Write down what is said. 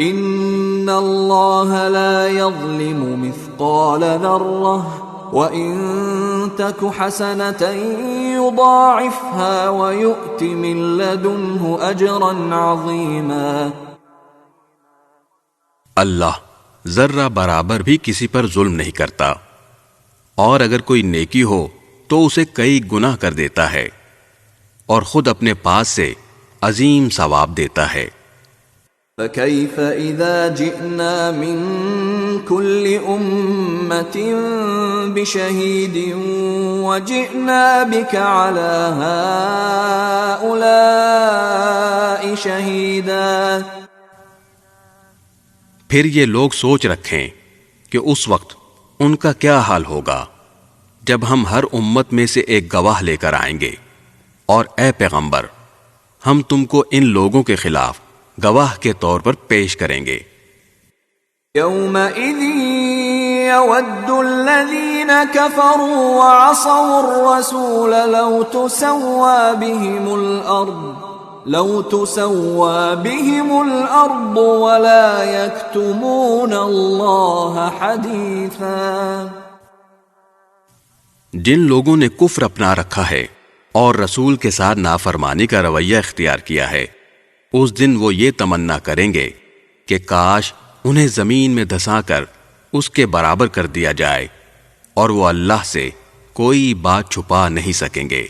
ان اللہ لا یظلم مثقال ذرہ وَإِن تَكُ حَسَنَةً يُضَاعِفْهَا وَيُؤْتِ مِن لَّدُنْهُ أَجْرًا عَظِيمًا۔ اللہ ذرہ برابر بھی کسی پر ظلم نہیں کرتا، اور اگر کوئی نیکی ہو تو اسے کئی گناہ کر دیتا ہے، اور خود اپنے پاس سے عظیم ثواب دیتا ہے۔ فَكَيْفَ إِذَا جِئْنَا مِن كُلِّ أُمَّةٍ بِشَهِيدٍ وَجِئْنَا بِكَ عَلَى هَؤُلَاءِ شَهِيدًا۔ پھر یہ لوگ سوچ رکھیں کہ اس وقت ان کا کیا حال ہوگا جب ہم ہر امت میں سے ایک گواہ لے کر آئیں گے، اور اے پیغمبر ہم تم کو ان لوگوں کے خلاف گواہ کے طور پر پیش کریں گے۔ يَوْمَئِذٍ يَوَدُّ الَّذِينَ كَفَرُوا وَعَصَوُا الرَّسُولَ لَوْ تُسَوَّى بِهِمُ الْأَرْضُ وَلَا يَكْتُمُونَ اللَّهَ حَدِيثًا۔ جن لوگوں نے کفر اپنا رکھا ہے اور رسول کے ساتھ نافرمانی کا رویہ اختیار کیا ہے، اس دن وہ یہ تمنا کریں گے کہ کاش انہیں زمین میں دھسا کر اس کے برابر کر دیا جائے، اور وہ اللہ سے کوئی بات چھپا نہیں سکیں گے۔